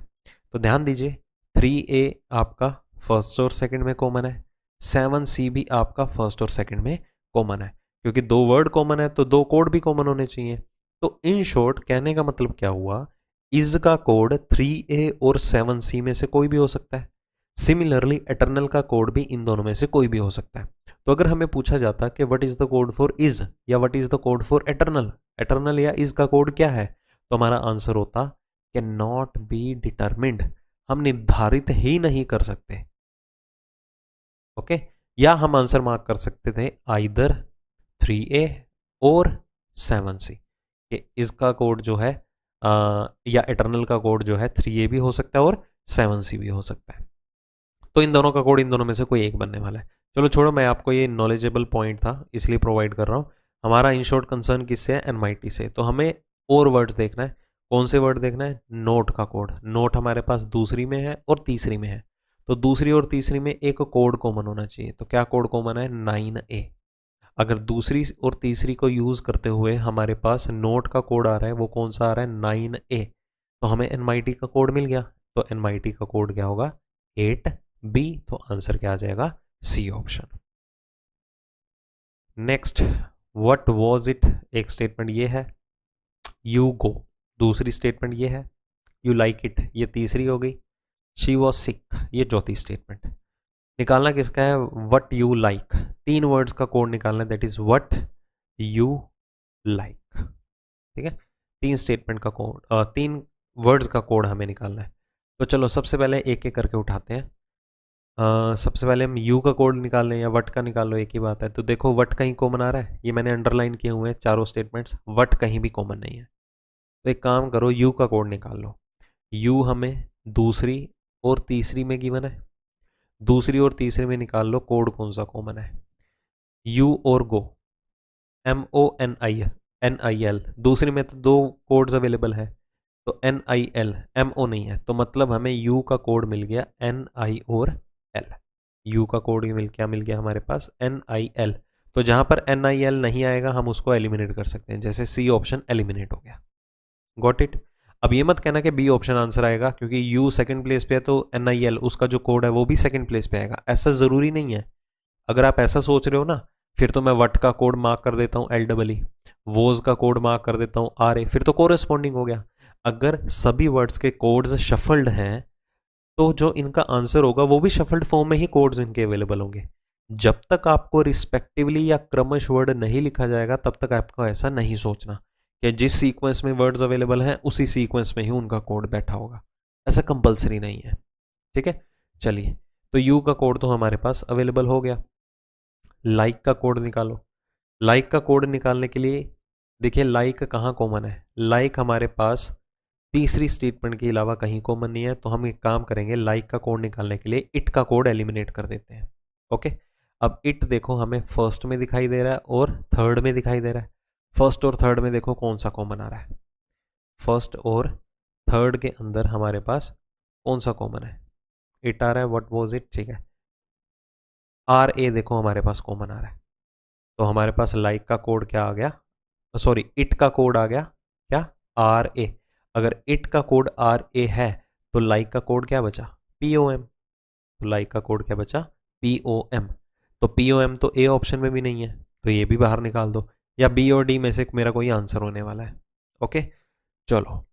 तो ध्यान दीजिए 3A आपका फर्स्ट और सेकंड में कॉमन है, 7C भी आपका फर्स्ट और सेकंड में कॉमन है, क्योंकि दो वर्ड कॉमन है तो दो कोड भी कॉमन होने चाहिए। तो इन शॉर्ट कहने का मतलब क्या हुआ, इज का कोड 3A और 7C में से कोई भी हो सकता है। सिमिलरली एटर्नल का कोड भी इन दोनों में से कोई भी हो सकता है। तो अगर हमें पूछा जाता कि what is the code for is या what is the code for eternal, eternal या इज का कोड क्या है, तो हमारा आंसर होता कि नॉट बी डिटरमिन्ड, हम निर्धारित ही नहीं कर सकते। ओके, या हम आंसर मार्क कर सकते थे आइदर 3A और 7C, कि इसका कोड जो है या एटर्नल का कोड जो है 3A भी हो सकता है और 7C भी हो सकता है। तो इन दोनों का कोड इन दोनों में से कोई एक बनने वाला है। चलो छोड़ो, मैं आपको ये नॉलेजेबल पॉइंट था इसलिए प्रोवाइड कर रहा हूँ। हमारा इन शॉर्ट कंसर्न किससे है, एनमाइटी से। तो हमें और वर्ड्स देखना है, कौन से वर्ड देखना है, नोट का कोड। नोट हमारे पास दूसरी में है और तीसरी में है, तो दूसरी और तीसरी में एक कोड कॉमन होना चाहिए। तो क्या कोड कॉमन है, 9A। अगर दूसरी और तीसरी को यूज करते हुए हमारे पास नोट का कोड आ रहा है, वो कौन सा आ रहा है, 9A, तो हमें एनमाइटी का कोड मिल गया। तो एनमाइटी का कोड क्या होगा, 8B। तो आंसर क्या आ जाएगा, C option. Next, what was it, एक स्टेटमेंट ये है, यू गो दूसरी स्टेटमेंट ये है, यू लाइक इट ये तीसरी हो गई, शी वॉज सिक ये चौथी स्टेटमेंट। निकालना किसका है, व्हाट यू लाइक, तीन वर्ड्स का कोड निकालना है, that is what you like. ठीक है, तीन स्टेटमेंट का कोड, तीन वर्ड्स का कोड हमें निकालना है। तो चलो सबसे पहले एक एक करके उठाते हैं। सबसे पहले हम यू का कोड निकाल लें या वट का निकाल लो, एक ही बात है। तो देखो वट कहीं कॉमन आ रहा है, ये मैंने अंडरलाइन किए हुए हैं चारों स्टेटमेंट्स, वट कहीं भी कॉमन नहीं है। तो एक काम करो, यू का कोड निकाल लो। यू हमें दूसरी और तीसरी में गिवन है, दूसरी और तीसरी में निकाल लो कोड कौन सा कॉमन है, यू और गो, MONIL, दूसरी में तो दो कोड्स अवेलेबल है, तो NIL, MO नहीं है, तो मतलब हमें यू का कोड मिल गया NI और L। यू का कोड क्या मिल गया हमारे पास, NIL। तो जहां पर NIL नहीं आएगा हम उसको एलिमिनेट कर सकते हैं, जैसे सी ऑप्शन एलिमिनेट हो गया। Got it. अब ये मत कहना कि बी ऑप्शन आंसर आएगा, क्योंकि यू सेकंड प्लेस पे है तो NIL उसका जो कोड है वो भी सेकंड प्लेस पे आएगा, ऐसा जरूरी नहीं है। अगर आप ऐसा सोच रहे हो ना, फिर तो मैं वट का कोड मार्क कर देता हूँ LEE, वोज का कोड मार्क कर देता हूँ RA, फिर तो कोरेस्पॉन्डिंग हो गया। अगर सभी वर्ड्स के कोड्स शफल्ड हैं तो जो इनका आंसर होगा वो भी शफल्ड फॉर्म में ही कोड्स इनके अवेलेबल होंगे। जब तक आपको रिस्पेक्टिवली या क्रमश वर्ड नहीं लिखा जाएगा तब तक आपको ऐसा नहीं सोचना कि जिस सीक्वेंस में वर्ड्स अवेलेबल हैं उसी सीक्वेंस में ही उनका कोड बैठा होगा, ऐसा कंपलसरी नहीं है। ठीक है, चलिए, तो यू का कोड तो हमारे पास अवेलेबल हो गया। लाइक का कोड निकालो। लाइक का कोड निकालने के लिए देखिए लाइक कहाँ कॉमन है, लाइक हमारे पास तीसरी स्टेटमेंट के अलावा कहीं कॉमन नहीं है, तो हम एक काम करेंगे, लाइक का कोड निकालने के लिए इट का कोड एलिमिनेट कर देते हैं। ओके, अब इट देखो हमें फर्स्ट में दिखाई दे रहा है और थर्ड में दिखाई दे रहा है। फर्स्ट और थर्ड में देखो कौन सा कॉमन आ रहा है। फर्स्ट और थर्ड के अंदर हमारे पास कौन सा कॉमन है, इट आ रहा है। व्हाट वाज इट, ठीक है। आर ए देखो हमारे पास कॉमन आ रहा है, तो हमारे पास लाइक का कोड क्या आ गया, सॉरी इट का कोड आ गया क्या, आर ए। अगर इट का कोड आर ए है तो लाइक का कोड क्या बचा, पी ओ एम। तो लाइक का कोड क्या बचा, पी ओ एम। तो पी ओ एम तो ए ऑप्शन में भी नहीं है, तो ये भी बाहर निकाल दो, या बी और डी में से मेरा कोई आंसर होने वाला है। ओके, चलो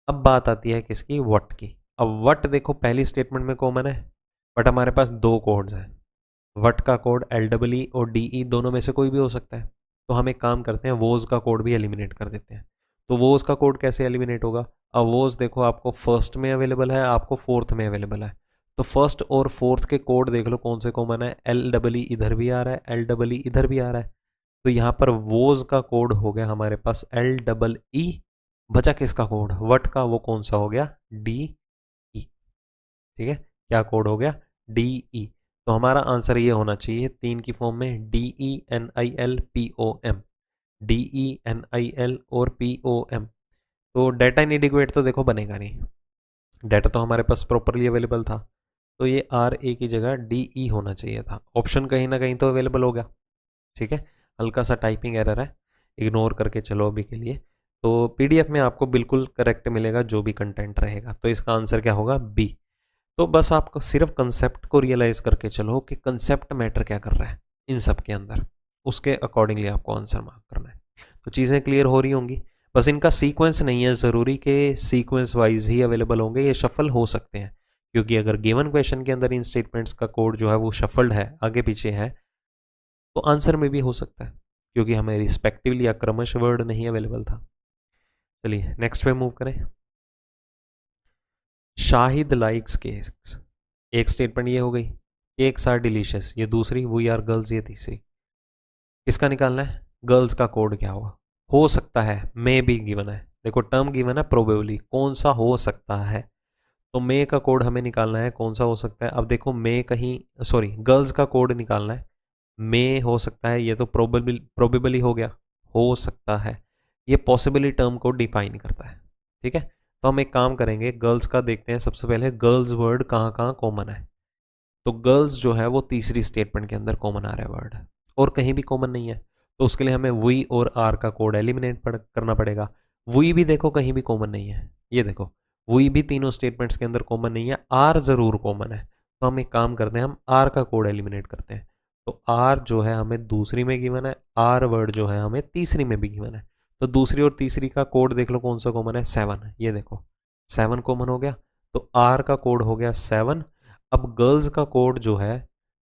अब बात आती है किसकी, वट की। अब वट देखो पहली स्टेटमेंट में कॉमन है, बट हमारे पास दो कोड्स हैं। वट का कोड एल डबल ई और डी ई दोनों में से कोई भी हो सकता है। तो हम एक काम करते हैं, वोज का कोड भी एलिमिनेट कर देते हैं। तो वोज का कोड कैसे एलिमिनेट होगा, अब वोज देखो आपको फर्स्ट में अवेलेबल है, आपको फोर्थ में अवेलेबल है। तो फर्स्ट और फोर्थ के कोड देख लो कौन से कॉमन है, एल डबल ई इधर भी आ रहा है, एल डबल ई इधर भी आ रहा है। तो यहाँ पर वोज का कोड हो गया हमारे पास एल डबल ई, बचा किसका कोड, वट का, वो कौन सा हो गया, डी ई। ठीक है, क्या कोड हो गया, डी ई। तो हमारा आंसर ये होना चाहिए तीन की फॉर्म में, D E N I L P O M, D E N I L और पी ओ एम। तो डाटा इनएडिक्वेट तो देखो बनेगा नहीं, डाटा तो हमारे पास प्रॉपरली अवेलेबल था, तो ये आर ए की जगह डी ई होना चाहिए था। ऑप्शन कहीं ना कहीं तो अवेलेबल हो गया। ठीक है, हल्का सा टाइपिंग एरर है, इग्नोर करके चलो अभी के लिए। तो पीडीएफ में आपको बिल्कुल करेक्ट मिलेगा जो भी कंटेंट रहेगा। तो इसका आंसर क्या होगा, बी। तो बस आपको सिर्फ कंसेप्ट को रियलाइज करके चलो कि कंसेप्ट मैटर क्या कर रहा है इन सब के अंदर, उसके अकॉर्डिंगली आपको आंसर मार्क करना है। तो चीज़ें क्लियर हो रही होंगी, बस इनका सीक्वेंस नहीं है ज़रूरी कि सीक्वेंस वाइज ही अवेलेबल होंगे, ये शफल हो सकते हैं। क्योंकि अगर गिवन क्वेश्चन के अंदर इन स्टेटमेंट्स का कोड जो है वो शफल्ड है, आगे पीछे है, तो आंसर में भी हो सकता है, क्योंकि हमें रिस्पेक्टिवली या क्रमश वर्ड नहीं अवेलेबल था। चलिए नेक्स्ट पे मूव करें। शाहिद लाइक्स केक्स, एक स्टेटमेंट ये हो गई, केक्स आर डिलीशियस ये दूसरी, वी आर गर्ल्स ये तीसरी। किसका निकालना है, गर्ल्स का कोड क्या होगा, हो सकता है, मे भी गिवन है, देखो टर्म गिवन है प्रोबेबली, कौन सा हो सकता है, तो मे का कोड हमें निकालना है, कौन सा हो सकता है। अब देखो मे कहीं, सॉरी गर्ल्स का कोड निकालना है, मे हो सकता है, ये तो प्रोबेबली हो गया, हो सकता है, ये पॉसिबली टर्म को डिफाइन करता है। ठीक है, तो हम एक काम करेंगे, गर्ल्स का देखते हैं सबसे पहले, गर्ल्स वर्ड कहाँ कहाँ कॉमन है। तो गर्ल्स जो है वो तीसरी स्टेटमेंट के अंदर कॉमन आ रहा है वर्ड, और कहीं भी कॉमन नहीं है। तो उसके लिए हमें वी और आर का कोड एलिमिनेट करना पड़ेगा। वी भी देखो कहीं भी कॉमन नहीं है, ये देखो वी भी तीनों स्टेटमेंट्स के अंदर कॉमन नहीं है, आर जरूर कॉमन है। तो हम एक काम करते हैं, हम आर का कोड एलिमिनेट करते हैं। तो आर जो है हमें दूसरी में गिवन है, आर वर्ड जो है हमें तीसरी में भी गिवन है। तो दूसरी और तीसरी का कोड देख लो कौन सा कॉमन है, 7, ये देखो 7 कॉमन हो गया, तो आर का कोड हो गया 7। अब गर्ल्स का कोड जो है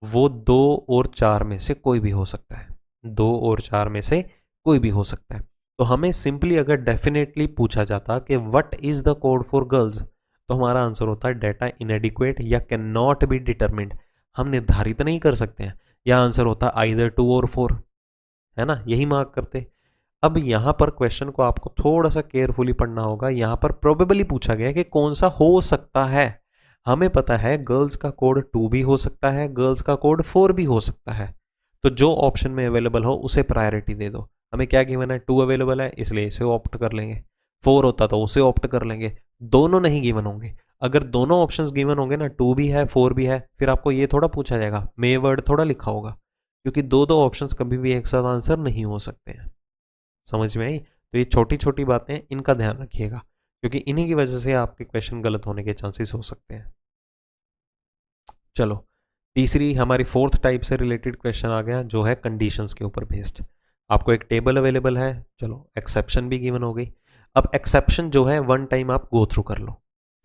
वो 2 और 4 में से कोई भी हो सकता है, 2 और 4 में से कोई भी हो सकता है। तो हमें सिंपली अगर डेफिनेटली पूछा जाता कि what is the code for girls, तो हमारा आंसर होता है डाटा इनएडिक्वेट या कैन नॉट बी डिटरमिन्ड, हम निर्धारित नहीं कर सकते हैं, या आंसर होता आइदर 2 और 4, है ना, यही मार्क करते। अब यहां पर क्वेश्चन को आपको थोड़ा सा केयरफुली पढ़ना होगा, यहां पर प्रोबेबली पूछा गया कि कौन सा हो सकता है। हमें पता है गर्ल्स का कोड 2 भी हो सकता है, गर्ल्स का कोड 4 भी हो सकता है, तो जो ऑप्शन में अवेलेबल हो उसे प्रायोरिटी दे दो। हमें क्या गिवन है, 2 अवेलेबल है इसलिए इसे ऑप्ट कर लेंगे, 4 होता तो उसे ऑप्ट कर लेंगे। दोनों नहीं गिवन होंगे, अगर दोनों ऑप्शंस गिवन होंगे ना, 2 भी है 4 भी है, फिर आपको ये थोड़ा पूछा जाएगा, मे वर्ड थोड़ा लिखा होगा, क्योंकि दो दो ऑप्शंस कभी भी एक साथ आंसर नहीं हो सकते हैं। समझ में आई, तो ये छोटी छोटी बातें इनका ध्यान रखिएगा, क्योंकि इन्हीं की वजह से आपके क्वेश्चन गलत होने के चांसेस हो सकते हैं। चलो तीसरी हमारी फोर्थ टाइप से रिलेटेड क्वेश्चन आ गया, जो है कंडीशंस के ऊपर बेस्ड। आपको एक टेबल अवेलेबल है, चलो एक्सेप्शन भी गिवन हो गई। अब एक्सेप्शन जो है वन टाइम आप गो थ्रू कर लो,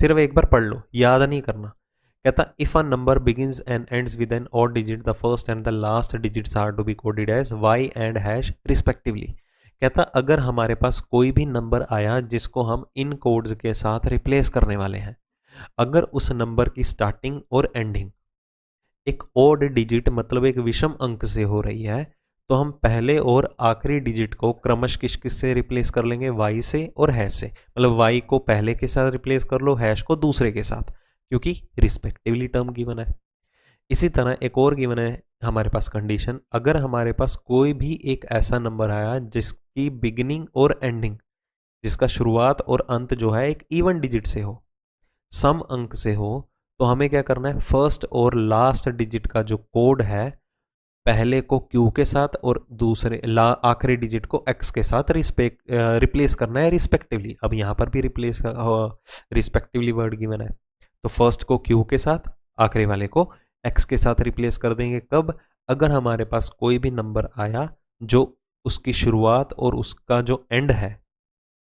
सिर्फ एक बार पढ़ लो, याद नहीं करना। कहता if a number begins and ends with an odd digit, the first and the last digits are to be coded as Y and hash respectively. कहता अगर हमारे पास कोई भी नंबर आया जिसको हम इन कोड्स के साथ रिप्लेस करने वाले हैं, अगर उस नंबर की स्टार्टिंग और एंडिंग एक ओड डिजिट मतलब एक विषम अंक से हो रही है, तो हम पहले और आखिरी डिजिट को क्रमश किस से रिप्लेस कर लेंगे, y से और हैश से। मतलब y को पहले के साथ रिप्लेस कर लो, हैश को दूसरे के साथ, क्योंकि रिस्पेक्टिवली टर्म गिवन है। इसी तरह एक और गिवन है हमारे पास कंडीशन, अगर हमारे पास कोई भी एक ऐसा नंबर आया जिसकी बिगिनिंग और एंडिंग, जिसका शुरुआत और अंत जो है एक इवन डिजिट से हो, सम अंक से हो, तो हमें क्या करना है, फर्स्ट और लास्ट डिजिट का जो कोड है पहले को q के साथ और दूसरे आखिरी डिजिट को x के साथ रिप्लेस करना है रिस्पेक्टिवली। अब यहाँ पर भी रिस्पेक्टिवली वर्ड गिवन है, तो फर्स्ट को q के साथ, आखिरी वाले को x के साथ रिप्लेस कर देंगे। कब, अगर हमारे पास कोई भी नंबर आया जो उसकी शुरुआत और उसका जो एंड है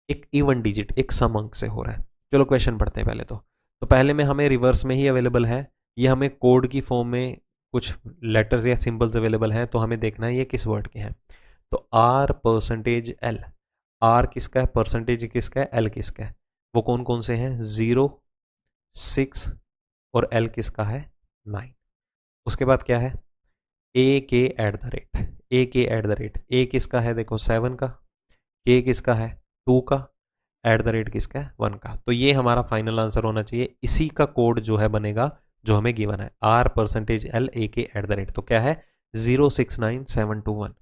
एक इवन डिजिट, एक सम अंक से हो रहा है। चलो क्वेश्चन पढ़ते हैं पहले तो पहले में हमें रिवर्स में ही अवेलेबल है, ये हमें कोड की फॉर्म में कुछ लेटर्स या सिंबल्स अवेलेबल हैं, तो हमें देखना है ये किस वर्ड के हैं। तो r परसेंटेज l, r किसका है, परसेंटेज किसका है, l किसका है, वो कौन कौन से हैं, 0, 6 और l किसका है, 9। उसके बाद क्या है, a के एट द रेट, a के एट द रेट, a किसका है देखो 7 का, k किसका है 2 का, एट द रेट किसका है 1 का। तो ये हमारा फाइनल आंसर होना चाहिए, इसी का कोड जो है बनेगा जो हमें गिवन है, r परसेंटेज l a के एट द रेट। तो क्या है 069721,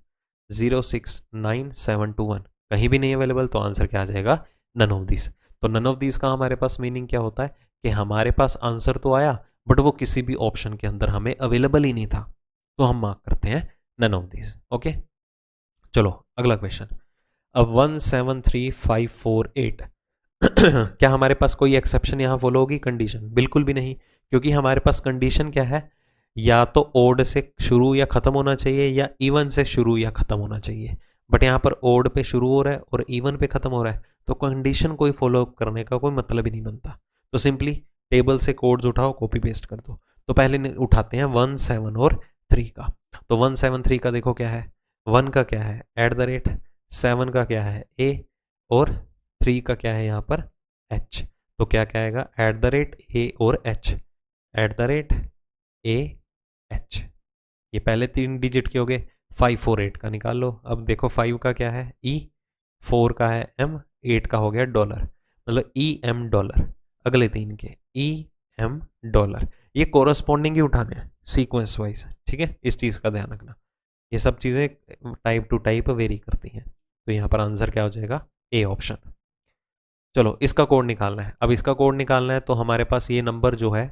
069721 कहीं भी नहीं अवेलेबल, तो आंसर क्या आ जाएगा, नन ऑफ दिस। तो नन ऑफ दिस का हमारे पास मीनिंग क्या होता है कि हमारे पास आंसर तो आया बट वो किसी भी ऑप्शन के अंदर हमें अवेलेबल ही नहीं था, तो हम मार्क करते हैं नन ऑफ दिस। ओके, चलो अगला क्वेश्चन। अब 173548 क्या हमारे पास कोई एक्सेप्शन यहाँ फॉलो होगी, कंडीशन बिल्कुल भी नहीं, क्योंकि हमारे पास कंडीशन क्या है, या तो ओड से शुरू या खत्म होना चाहिए या इवन से शुरू या खत्म होना चाहिए। बट यहाँ पर ओड पे शुरू हो रहा है और इवन पे खत्म हो रहा है, तो कंडीशन कोई फॉलो अप करने का कोई मतलब ही नहीं बनता। तो सिंपली टेबल से कोड्स उठाओ, कॉपी पेस्ट कर दो। तो पहले उठाते हैं 17 और 3 का। तो 173 का देखो क्या है, 1 का क्या है एट द रेट, 7 का क्या है ए, और 3 का क्या है यहाँ पर एच। तो क्या क्या आएगा, एट द रेट ए और H, at the rate A H. ये पहले 3 डिजिट के हो गए। 548 का निकाल लो। अब देखो 5 का क्या है ई, 4 का है एम, 8 का हो गया डॉलर, मतलब ई एम डॉलर। अगले 3 के ई एम डॉलर, ये कोरस्पॉन्डिंग ही उठाने हैं सीक्वेंस वाइज, ठीक है, इस चीज़ का ध्यान रखना। ये सब चीज़ें टाइप टू टाइप वेरी करती हैं। तो यहाँ पर आंसर क्या हो जाएगा, ए ऑप्शन। चलो इसका कोड निकालना है। अब इसका कोड निकालना है तो हमारे पास ये नंबर जो है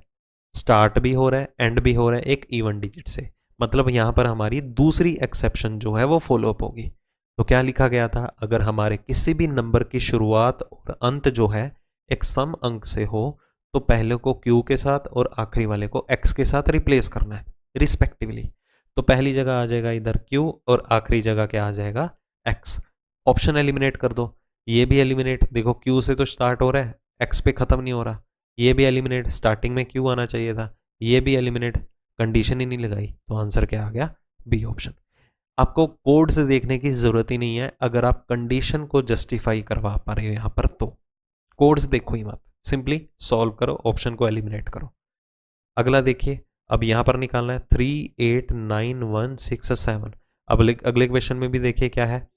स्टार्ट भी हो रहा है एंड भी हो रहा है एक इवन डिजिट से, मतलब यहाँ पर हमारी दूसरी एक्सेप्शन जो है वो फॉलो अप होगी। तो क्या लिखा गया था, अगर हमारे किसी भी नंबर की शुरुआत और अंत जो है एक सम अंक से हो, तो पहले को q के साथ और आखिरी वाले को x के साथ रिप्लेस करना है रिस्पेक्टिवली। तो पहली जगह आ जाएगा इधर q और आखिरी जगह क्या आ जाएगा x। ऑप्शन एलिमिनेट कर दो, ये भी एलिमिनेट, देखो q से तो स्टार्ट हो रहा है, x पे खत्म नहीं हो रहा, ये भी एलिमिनेट, स्टार्टिंग में q आना चाहिए था, ये भी एलिमिनेट, कंडीशन ही नहीं लगाई, तो आंसर क्या आ गया, बी ऑप्शन। आपको कोड से देखने की जरूरत ही नहीं है अगर आप कंडीशन को जस्टिफाई करवा पा रहे हो यहाँ पर, तो कोड्स देखो ही मत, सिंपली सॉल्व करो, ऑप्शन को एलिमिनेट करो। अगला देखिए, अब यहाँ पर निकालना है 3, 8, 9, 1, 6, 7। अब अगले क्वेश्चन में भी देखिए क्या है,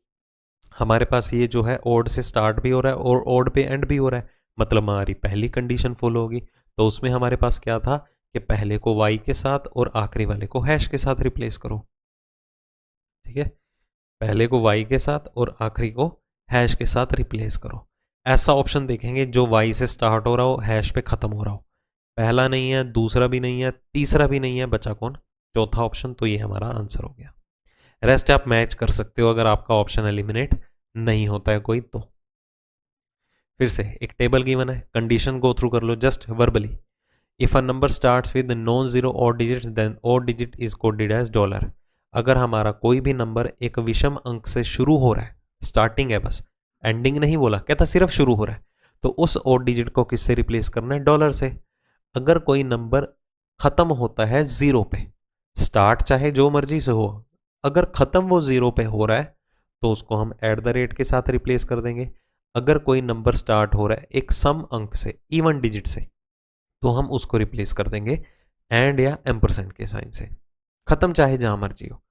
हमारे पास ये जो है ओड से स्टार्ट भी हो रहा है और ओड पे एंड भी हो रहा है, मतलब हमारी पहली कंडीशन फुल होगी। तो उसमें हमारे पास क्या था कि पहले को y के साथ और आखिरी वाले को हैश के साथ रिप्लेस करो, ठीक है, पहले को y के साथ और आखिरी को हैश के साथ रिप्लेस करो। ऐसा ऑप्शन देखेंगे जो y से स्टार्ट हो रहा हो हैश पे खत्म हो रहा हो। पहला नहीं है, दूसरा भी नहीं है, तीसरा भी नहीं है, बचा कौन, चौथा ऑप्शन। तो ये हमारा आंसर हो गया। रेस्ट आप मैच कर सकते हो अगर आपका ऑप्शन एलिमिनेट नहीं होता है कोई तो। फिर से एक टेबल गिवन है, कंडीशन गो थ्रू कर लो just verbally. If a number starts with non zero odd digit then odd digit is coded as dollar. अगर हमारा कोई भी नंबर एक विषम अंक से शुरू हो रहा है, स्टार्टिंग है बस, एंडिंग नहीं बोला, कहता सिर्फ शुरू हो रहा है, तो उस ऑड डिजिट को किससे रिप्लेस करना है, डॉलर से। अगर कोई नंबर खत्म होता है जीरो पे, स्टार्ट चाहे जो मर्जी से हो, अगर खत्म वो जीरो पे हो रहा है तो उसको हम एट द रेट के साथ रिप्लेस कर देंगे। अगर कोई नंबर स्टार्ट हो रहा है एक सम अंक से, इवन डिजिट से, तो हम उसको रिप्लेस कर देंगे एंड या एम्परसेंट के साइन से, खत्म चाहे जहां मर्जी हो।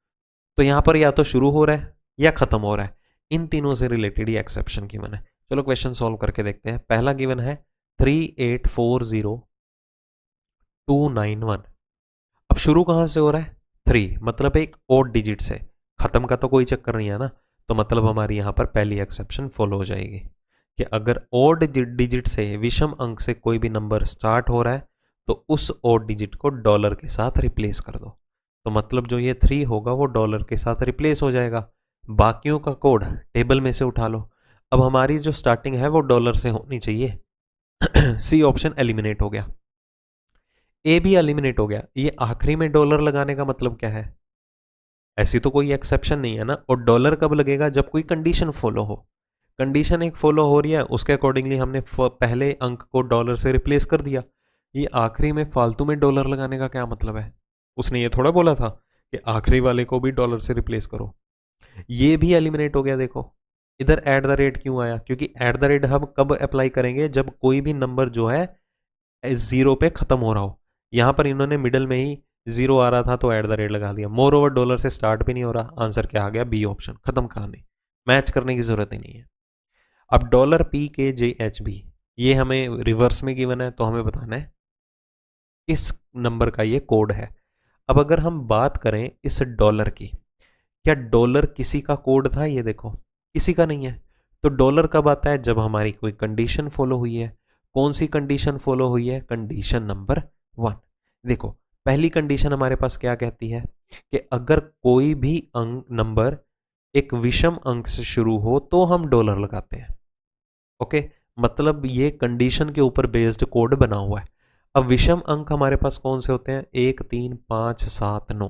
तो यहाँ पर या तो शुरू हो रहा है या खत्म हो रहा है, इन तीनों से रिलेटेड ही एक्सेप्शन गिवन है। चलो क्वेश्चन सॉल्व करके देखते हैं। पहला गिवन है 3840291। अब शुरू कहाँ से हो रहा है? 3, मतलब एक ओड डिजिट से। खत्म का तो कोई चक्कर नहीं है ना, तो मतलब हमारी यहाँ पर पहली एक्सेप्शन फॉलो हो जाएगी कि अगर ओड डिजिट से, विषम अंक से कोई भी नंबर स्टार्ट हो रहा है तो उस ओड डिजिट को डॉलर के साथ रिप्लेस कर दो। तो मतलब जो ये 3 होगा वो डॉलर के साथ रिप्लेस हो जाएगा। बाकियों का कोड टेबल में से उठा लो। अब हमारी जो स्टार्टिंग है वो डॉलर से होनी चाहिए। सी ऑप्शन एलिमिनेट हो गया, ए भी एलिमिनेट हो गया। ये आखिरी में डॉलर लगाने का मतलब क्या है? ऐसी तो कोई एक्सेप्शन नहीं है ना। और डॉलर कब लगेगा? जब कोई कंडीशन फॉलो हो। कंडीशन एक फॉलो हो रही है, उसके अकॉर्डिंगली हमने पहले अंक को डॉलर से रिप्लेस कर दिया। ये आखिरी में फालतू में डॉलर लगाने का क्या मतलब है? उसने ये थोड़ा बोला था कि आखिरी वाले को भी डॉलर से रिप्लेस करो। ये भी एलिमिनेट हो गया। देखो इधर एट द रेट क्यों आया? क्योंकि एट द रेट हम कब अप्लाई करेंगे? जब कोई भी नंबर जो है जीरो पे खत्म हो रहा हो। यहां पर इन्होंने मिडल में ही जीरो आ रहा था तो एट द रेट लगा दिया। मोर ओवर डॉलर से स्टार्ट भी नहीं हो रहा। आंसर क्या आ गया? B option. खत्म कहानी, मैच करने की जरूरत ही नहीं है। अब डॉलर PKJHB ये हमें रिवर्स में गिवन है, तो हमें बताना है किस नंबर का ये कोड है। अब अगर हम बात करें इस डॉलर की, क्या डॉलर किसी का कोड था? ये देखो किसी का नहीं है। तो डॉलर कब आता है? जब हमारी कोई कंडीशन फॉलो हुई है। कौन सी कंडीशन फॉलो हुई है? Condition number 1। देखो पहली कंडीशन हमारे पास क्या कहती है कि अगर कोई भी अंक नंबर एक विषम अंक से शुरू हो तो हम डॉलर लगाते हैं। ओके, मतलब ये कंडीशन के ऊपर बेस्ड कोड बना हुआ है। अब विषम अंक हमारे पास कौन से होते हैं? 1, 3, 5, 7, 9।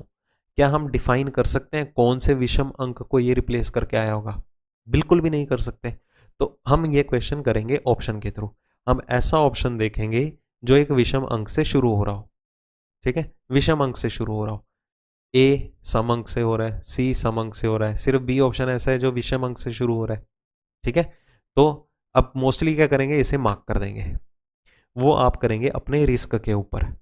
क्या हम डिफाइन कर सकते हैं कौन से विषम अंक को ये रिप्लेस करके आया होगा? बिल्कुल भी नहीं कर सकते। तो हम ये क्वेश्चन करेंगे ऑप्शन के थ्रू। हम ऐसा ऑप्शन देखेंगे जो एक विषम अंक से शुरू हो रहा हो। ठीक है, विषम अंक से शुरू हो रहा हो। ए सम अंक से हो रहा है, सी सम अंक से हो रहा है, सिर्फ बी ऑप्शन ऐसा है जो विषम अंक से शुरू हो रहा है। ठीक है, तो अब मोस्टली क्या करेंगे? इसे मार्क कर देंगे। वो आप करेंगे अपने रिस्क के ऊपर।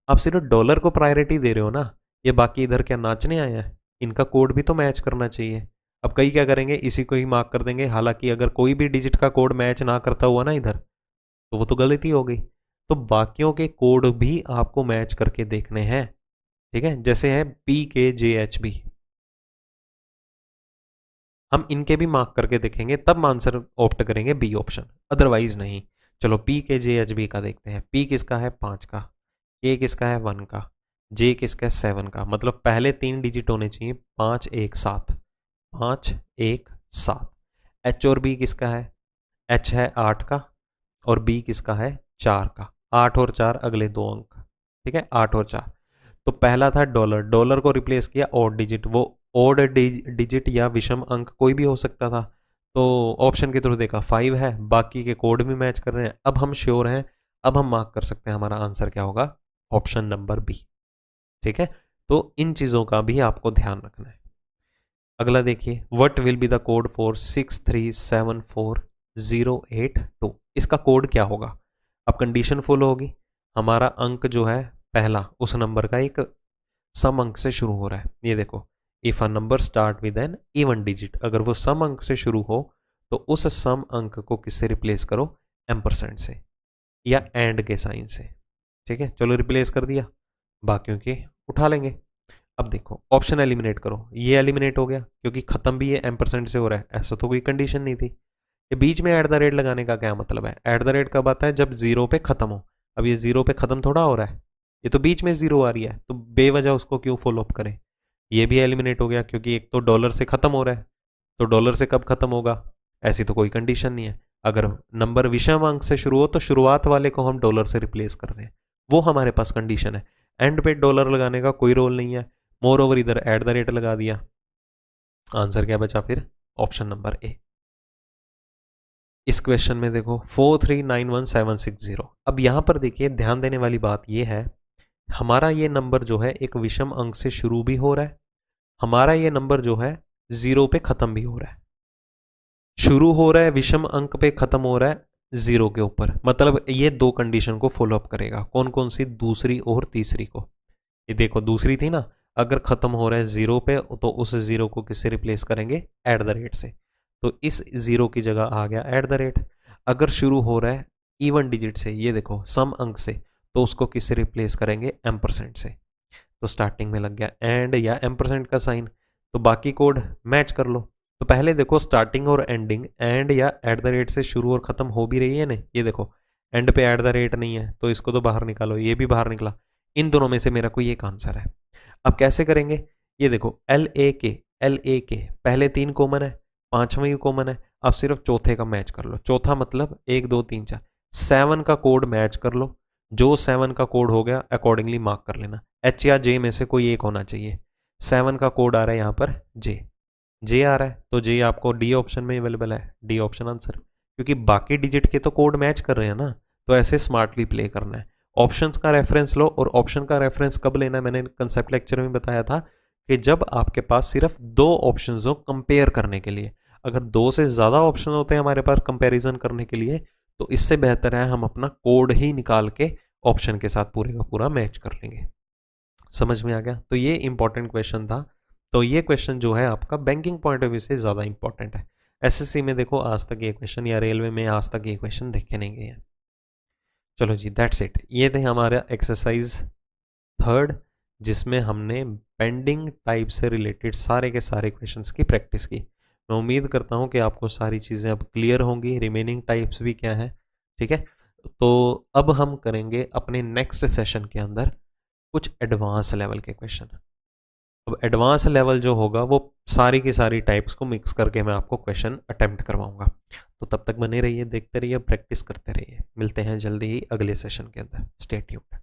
आप सिर्फ डॉलर को प्रायोरिटी दे रहे हो ना, ये बाकी इधर क्या नाचने आए हैं? इनका कोड भी तो मैच करना चाहिए। अब कई क्या करेंगे? इसी को ही मार्क कर देंगे। हालांकि अगर कोई भी डिजिट का कोड मैच ना करता हुआ ना इधर, तो वो तो गलती हो गई। तो बाकियों के कोड भी आपको मैच करके देखने हैं। ठीक है, जैसे है PKJHB, हम इनके भी मार्क करके देखेंगे तब आंसर ऑप्ट करेंगे बी ऑप्शन, अदरवाइज नहीं। चलो PKJHB का देखते हैं। P किसका है? 5 का, K किसका है? 1 का, J किसका है? 7 का। मतलब पहले 3 डिजिट होने चाहिए 5 1 7, 5 1 7। H और B किसका है? H है 8 का और B किसका है? 4 का। 8 और 4 अगले दो अंक। ठीक है, 8 और 4। तो पहला था डॉलर, डॉलर को रिप्लेस किया ऑड डिजिट। वो ऑड डिजिट या विषम अंक कोई भी हो सकता था। तो ऑप्शन के थ्रू देखा 5 है, बाकी के कोड भी मैच कर रहे हैं। अब हम श्योर हैं, अब हम मार्क कर सकते हैं हमारा आंसर क्या होगा? Option number B. ठीक है, तो इन चीज़ों का भी आपको ध्यान रखना है। अगला देखिए, what will be the code for 6374082? इसका कोड क्या होगा? अब कंडीशन फॉलो होगी। हमारा अंक जो है पहला, उस नंबर का एक सम अंक से शुरू हो रहा है। ये देखो, if a number start with an even digit, अगर वो सम अंक से शुरू हो तो उस सम अंक को किससे रिप्लेस करो? एम्परसेंट से या एंड के साइन से। ठीक है, चलो रिप्लेस कर दिया, बाकियों के उठा लेंगे। अब देखो ऑप्शन एलिमिनेट करो, ये एलिमिनेट हो गया क्योंकि खत्म भी ये एम्परसेंट से हो रहा है। ऐसा तो कोई कंडीशन नहीं थी। ये बीच में एट द रेट लगाने का क्या मतलब है? एट द रेट कब आता है? जब जीरो पे खत्म हो। अब ये जीरो पे खत्म थोड़ा हो रहा है, ये तो बीच में जीरो आ रही है, तो बेवजह उसको क्यों फॉलो अप करें? ये भी एलिमिनेट हो गया क्योंकि एक तो डॉलर से खत्म हो रहा है, तो डॉलर से कब खत्म होगा? ऐसी तो कोई कंडीशन नहीं है। अगर नंबर विषम अंक से शुरू हो तो शुरुआत वाले को हम डॉलर से रिप्लेस कर रहे हैं, वो हमारे पास कंडीशन है। एंड पे डॉलर लगाने का कोई रोल नहीं है। मोर ओवर इधर एट द रेट लगा दिया। आंसर क्या बचा फिर? Option number A. इस क्वेश्चन में देखो 4391760। अब यहां पर देखिए ध्यान देने वाली बात यह है, हमारा ये नंबर जो है एक विषम अंक से शुरू भी हो रहा है, हमारा ये नंबर जो है जीरो पे खत्म भी हो रहा है। शुरू हो रहा है विषम अंक पे, खत्म हो रहा है जीरो के ऊपर। मतलब ये दो कंडीशन को फॉलो अप करेगा। कौन कौन सी? दूसरी और तीसरी को। ये देखो दूसरी थी ना, अगर ख़त्म हो रहा है ज़ीरो पे तो उस ज़ीरो को किससे रिप्लेस करेंगे, एट द रेट से। तो इस ज़ीरो की जगह आ गया एट द रेट। अगर शुरू हो रहा है इवन डिजिट से, ये देखो सम अंक से, तो उसको किससे रिप्लेस करेंगे, एम्परसेंट से। तो स्टार्टिंग में लग गया एंड या एम्परसेंट का साइन, तो बाकी कोड मैच कर लो। तो पहले देखो स्टार्टिंग और एंडिंग एंड या एट द रेट से शुरू और ख़त्म हो भी रही है ना, ये देखो एंड पे एट द रेट नहीं है तो इसको तो बाहर निकालो, ये भी बाहर निकला। इन दोनों में से मेरा कोई एक आंसर है। अब कैसे करेंगे, ये देखो एल ए के पहले 3 कॉमन है, 5वां भी कॉमन है, अब सिर्फ चौथे का मैच कर लो। चौथा मतलब 1 2 3 4 7 का कोड मैच कर लो। जो 7 का कोड हो गया अकॉर्डिंगली मार्क कर लेना। एच या जे में से कोई एक होना चाहिए। 7 का कोड आ रहा है यहाँ पर जे आ रहा है, तो जे आपको डी ऑप्शन में अवेलेबल है, डी ऑप्शन आंसर। क्योंकि बाकी डिजिट के तो कोड मैच कर रहे हैं ना, तो ऐसे स्मार्टली प्ले करना है। ऑप्शंस का रेफरेंस लो, और ऑप्शन का रेफरेंस कब लेना है, मैंने कंसेप्ट लेक्चर में बताया था कि जब आपके पास सिर्फ 2 ऑप्शंस हो कंपेयर करने के लिए। अगर 2 से ज़्यादा ऑप्शन होते हैं हमारे पास कंपैरिजन करने के लिए, तो इससे बेहतर है हम अपना कोड ही निकाल के ऑप्शन के साथ पूरे का पूरा मैच कर लेंगे। समझ में आ गया। तो ये इंपॉर्टेंट क्वेश्चन था। तो ये क्वेश्चन जो है आपका बैंकिंग पॉइंट ऑफ व्यू से ज़्यादा इंपॉर्टेंट है। एसएससी में देखो आज तक ये क्वेश्चन, या रेलवे में आज तक ये क्वेश्चन देखे नहीं गए हैं। चलो जी, दैट्स इट। ये थे हमारा एक्सरसाइज 3, जिसमें हमने पेंडिंग टाइप से रिलेटेड सारे के सारे क्वेश्चंस की प्रैक्टिस की। मैं उम्मीद करता हूँ कि आपको सारी चीज़ें अब क्लियर होंगी, रिमेनिंग टाइप्स भी क्या है, ठीक है। तो अब हम करेंगे अपने नेक्स्ट सेशन के अंदर कुछ एडवांस लेवल के क्वेश्चन। अब एडवांस लेवल जो होगा वो सारी की सारी टाइप्स को मिक्स करके मैं आपको क्वेश्चन अटेम्प्ट करवाऊंगा। तो तब तक बने रहिए, देखते रहिए, प्रैक्टिस करते रहिए। मिलते हैं जल्दी ही अगले सेशन के अंदर। Stay tuned.